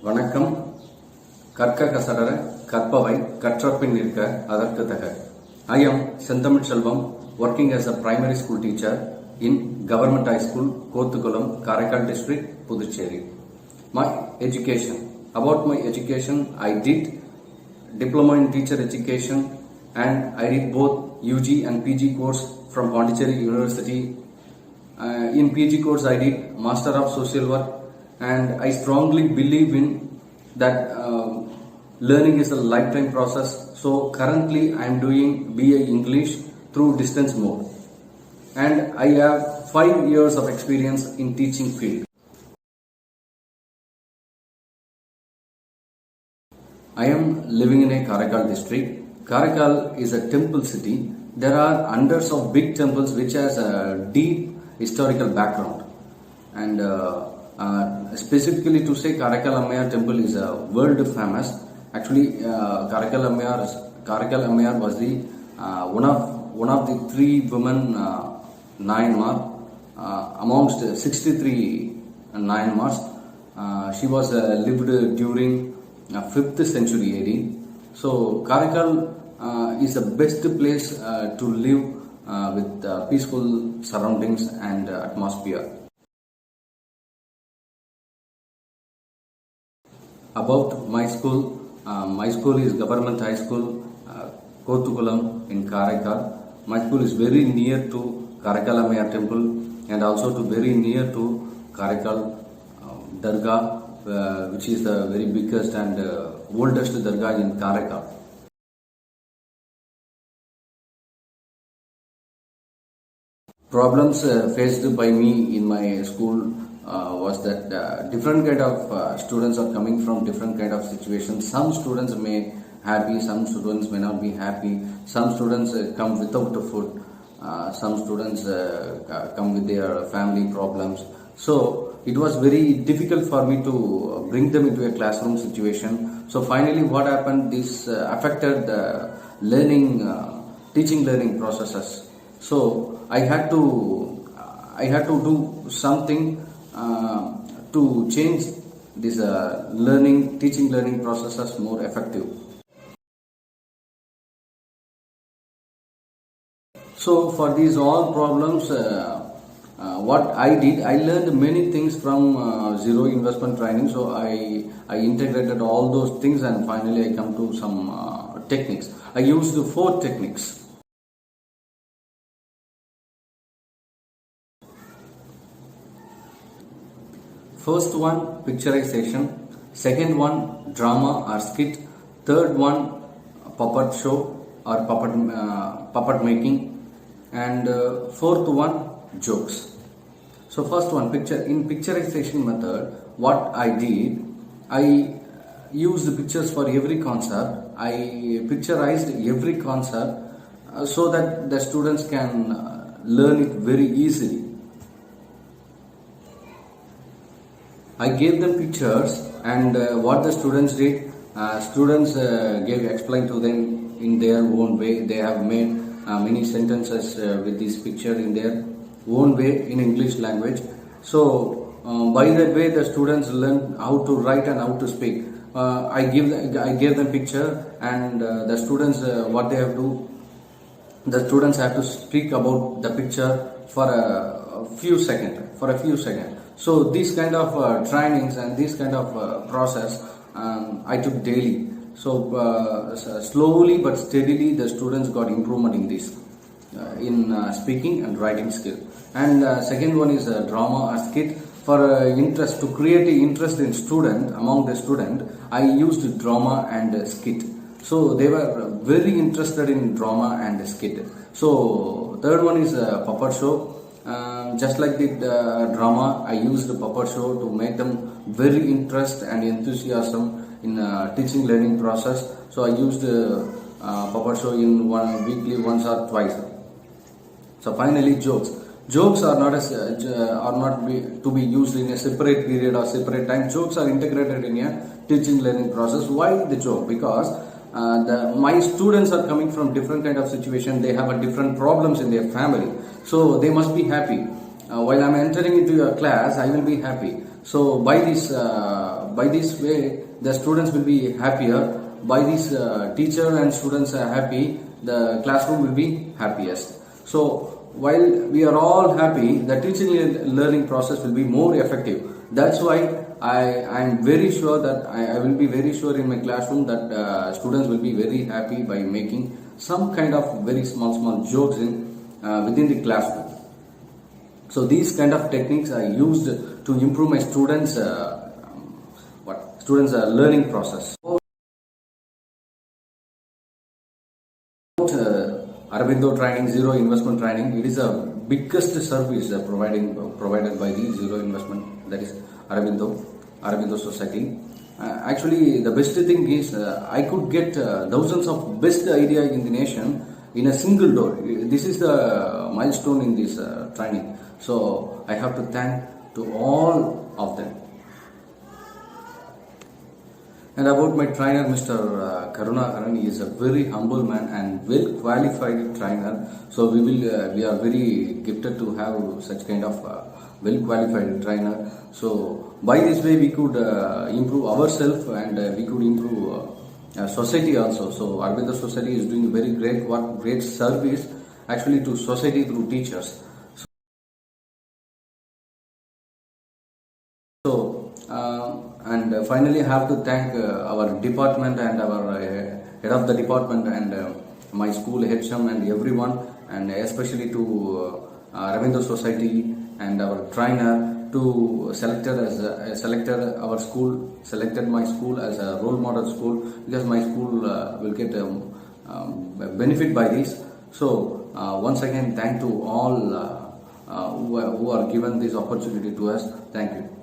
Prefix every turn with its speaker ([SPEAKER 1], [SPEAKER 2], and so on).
[SPEAKER 1] வணக்கம். கற்க கசடர கற்பவை கற்றபின் நிற்க அதற்கு தக. I am Senthamil Selvam, working as a primary school teacher in Government High School, Kothukulam, Karaikal District, Puducherry. My education. About my education, I did diploma in teacher education and I did both UG and PG course from Pondicherry University. In PG course, I did Master of Social Work, and I strongly believe in that learning is a lifetime process. So currently I am doing BA English through distance mode, and I have 5 years of experience in teaching field. I am living in a Karaikal district. Karaikal is a temple city. There are hundreds of big temples which has a deep historical background, and specifically to say, Karaikal Ammayar temple is world famous. Actually, Karaikal Ammayar was the one of the 3 women Nayanmar amongst 63 Nayanmars. She was lived during 5th century AD. So Karaikal is the best place to live with peaceful surroundings and atmosphere. About my school is Government High School, Kothukulam in Karaikal. My school is very near to Karaikal Ammayar temple and also very near to Karaikal Dargah, which is the very biggest and oldest Dargah in Karaikal. Problems faced by me in my school was that different kind of students are coming from different kind of situations. Some students may happy, some students may not be happy. Some students come without the food. Some students come with their family problems. So it was very difficult for me to bring them into a classroom situation. So finally what happened, this affected the teaching learning processes. So I had to do something to change this teaching learning processes more effective. So for these all problems, what I did, I learned many things from zero investment training. So I integrated all those things, and finally I come to some techniques. I used 4 techniques. First one, picturization. Second one, drama or skit. Third one, puppet show or puppet making. And fourth one, jokes. So first one, in picturization method, what I did, I used pictures for every concept. I picturized every concept so that the students can learn it very easily. I gave them pictures, and what the students did, explained to them in their own way. They have made many sentences with this picture in their own way in English language. So by that way the students learn how to write and how to speak. I gave them picture, and the students what they have to do, the students have to speak about the picture for a few seconds. So these kind of trainings and this kind of process I took daily. So slowly but steadily the students got improvement in this in speaking and writing skill. And second one is drama or skit. For interest, to create an interest in among the student, I used drama and skit. So they were very interested in drama and skit. So third one is puppet show. Just like the drama, I used the puppet show to make them very interested and enthusiasm in teaching learning process. So I used puppet show in weekly once or twice. So finally, jokes. Jokes are not to be used in a separate period or separate time. Jokes are integrated in a teaching learning process. Why the joke? Because my students are coming from different kind of situation. They have different problems in their family. So they must be happy. While I am entering into your class, I will be happy. So by this way, the students will be happier. By this teacher and students are happy, the classroom will be happiest. So while we are all happy, the teaching and learning process will be more effective. That's why I am very sure that I will be very sure in my classroom that students will be very happy by making some kind of very small jokes within the classroom. So these kind of techniques are used to improve my students learning process. Arabindo training, zero investment training, it is a biggest service provided by the zero investment, that is Arabindo Society. Actually, the best thing is I could get thousands of best idea in the nation in a single door. This is the milestone in this training. So I have to thank to all of them. And about my trainer, Mr. Karunakaran, he is a very humble man and well qualified trainer. So we are very gifted to have such kind of well qualified trainer. So by this way we could improve ourselves and we could improve society also. So Arabindo Society is doing very great work, great service actually to society through teachers. And finally, I have to thank our department and our head of the department and my school HM and everyone, and especially to Arabindo Society and our trainer to selected my school as a role model school, because my school will get benefit by this. So once again, thank to all who are given this opportunity to us. Thank you.